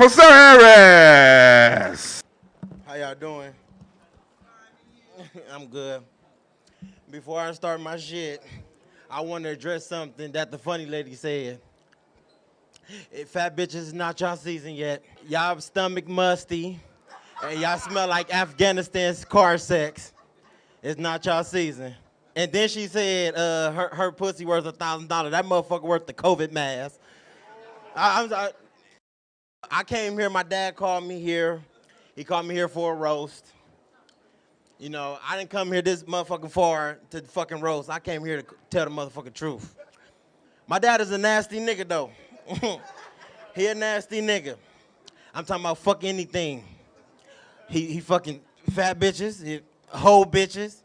Jose Harris. How y'all doing? I'm good. Before I start my shit, I want to address something that the funny lady said. Fat bitches is not y'all season yet. Y'all stomach musty, and y'all smell like Afghanistan's car sex. It's not y'all season. And then she said her pussy worth $1,000. That motherfucker worth the COVID mask. I came here. My dad called me here. He called me here for a roast. You know, I didn't come here this motherfucking far to fucking roast. I came here to tell the motherfucking truth. My dad is a nasty nigga, though. He a nasty nigga. I'm talking about fuck anything. He fucking fat bitches, hoe bitches,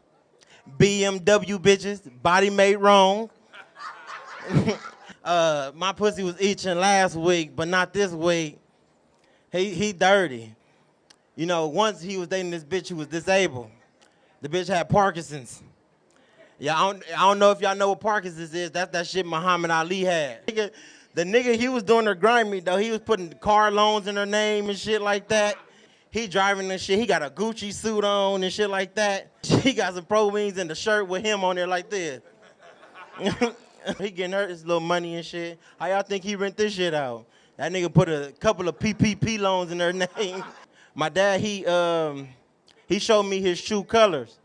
BMW bitches, body made wrong. My pussy was itching last week, but not this week. He dirty. You know, once he was dating this bitch who was disabled. The bitch had Parkinson's. Yeah, I don't know if y'all know what Parkinson's is. That's that shit Muhammad Ali had. The nigga, he was doing her grimy, though. He was putting car loans in her name and shit like that. He driving and shit. He got a Gucci suit on and shit like that. She got some Pro Wings and the shirt with him on there like this. He getting her his little money and shit. How y'all think he rent this shit out? That nigga put a couple of PPP loans in her name. My dad, he showed me his true colors.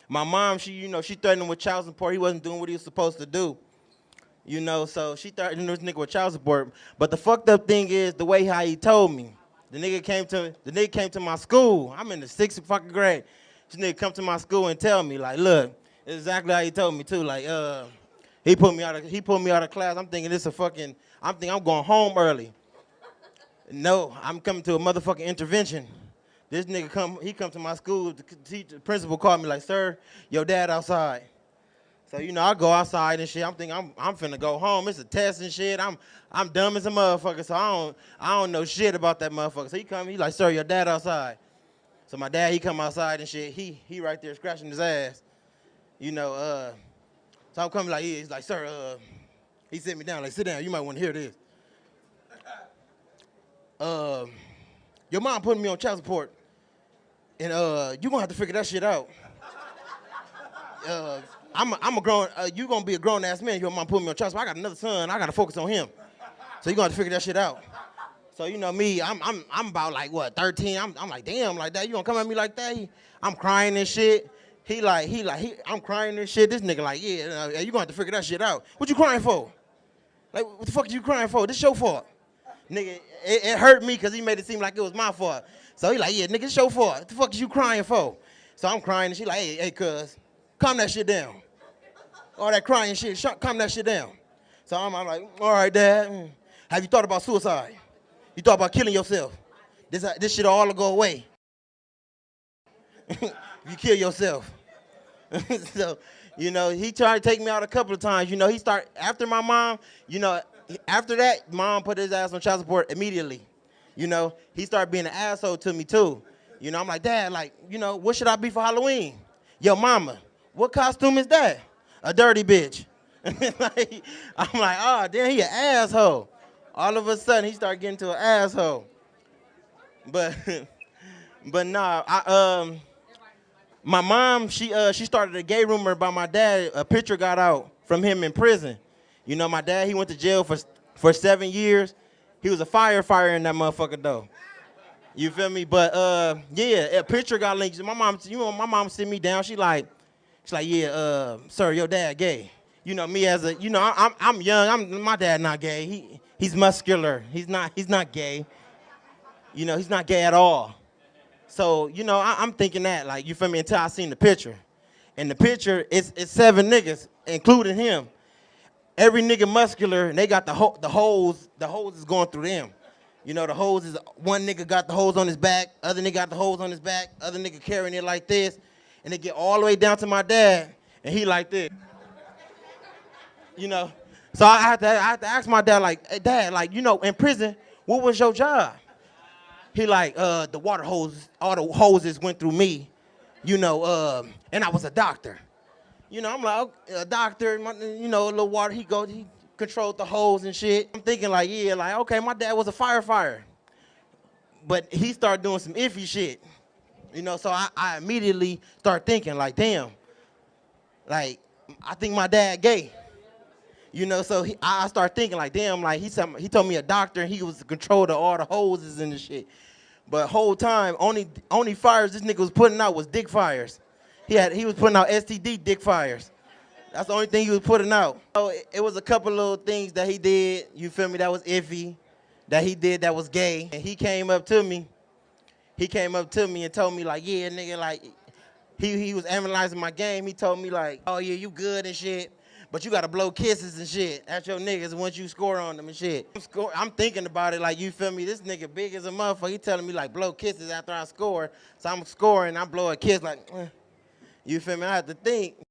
My mom, she threatened him with child support. He wasn't doing what he was supposed to do. You know, so she threatened this nigga with child support. But the fucked up thing is the way how he told me. The nigga came to my school. I'm in the 6th fucking grade. This nigga come to my school and tell me, like, look, it's exactly how he told me too. Like, he put me out of class. I'm thinking I'm going home early. No, I'm coming to a motherfucking intervention. This nigga come to my school, the principal called me like, sir, your dad outside. So, you know, I go outside and shit. I'm thinking I'm finna go home. It's a test and shit. I'm dumb as a motherfucker, so I don't know shit about that motherfucker. So he like, sir, your dad outside. So my dad, he come outside and shit. He right there scratching his ass. You know, so I'm coming like, he's like, sir, he sit me down, like, sit down, you might want to hear this. Your mom putting me on child support. And you gonna have to figure that shit out. I'm a grown. You gonna be a grown ass man. Your mom put me on child support. I got another son. I gotta focus on him. So you gonna have to figure that shit out. So you know me. I'm about like what 13. I'm like damn like that. You gonna come at me like that? I'm crying and shit. I'm crying and shit. This nigga like yeah. You gonna have to figure that shit out. What you crying for? Like what the fuck are you crying for? This your fault. Nigga, it hurt me because he made it seem like it was my fault. So he like, yeah, nigga, it's your fault. What the fuck is you crying for? So I'm crying and she like, hey, cuz, calm that shit down. All that crying shit, calm that shit down. So I'm like, all right, Dad. Have you thought about suicide? You thought about killing yourself? This shit all go away. You kill yourself. So, you know, he tried to take me out a couple of times. You know, after my mom, you know, after that, mom put his ass on child support immediately. You know, he started being an asshole to me too. You know, I'm like, Dad, like, you know, what should I be for Halloween? Yo, mama, what costume is that? A dirty bitch. Like, I'm like, oh, damn, he an asshole. All of a sudden, he started getting to an asshole. But, but nah, my mom, she started a gay rumor about my dad. A picture got out from him in prison. You know, my dad, he went to jail for 7 years. He was a firefighter in that motherfucker though. You feel me? But yeah, a picture got linked. My mom sit me down. She's like, yeah, sir, your dad gay. You know me as I'm young. My dad not gay. He's muscular. He's not gay. You know, he's not gay at all. So you know, I'm thinking that like you feel me until I seen the picture, and the picture it's 7 niggas including him. Every nigga muscular, and they got the hose. The hose is going through them. You know, the hose is, one nigga got the hose on his back, other nigga got the hose on his back, other nigga carrying it like this, and they get all the way down to my dad, and he like this. You know, so I had to ask my dad, like, hey, Dad, like, you know, in prison, what was your job? He like, the water hose, all the hoses went through me, you know, and I was a doctor. You know, I'm like, okay, a doctor, you know, a little water, he controlled the hoes and shit. I'm thinking like, yeah, like, okay, my dad was a firefighter. But he started doing some iffy shit. You know, so I immediately start thinking like, damn, like, I think my dad gay. You know, so I start thinking like, damn, like he told me a doctor and he was in control of all the hoses and the shit. But whole time, only fires this nigga was putting out was dick fires. He was putting out STD dick fires. That's the only thing he was putting out. So it was a couple little things that he did, you feel me, that was iffy, that he did that was gay. And he came up to me and told me like, yeah, nigga, like, he was analyzing my game. He told me like, oh yeah, you good and shit, but you gotta blow kisses and shit at your niggas once you score on them and shit. I'm thinking about it like, you feel me, this nigga big as a motherfucker. He telling me like blow kisses after I score. So I'm scoring, I blow a kiss like, you feel me, I have to think.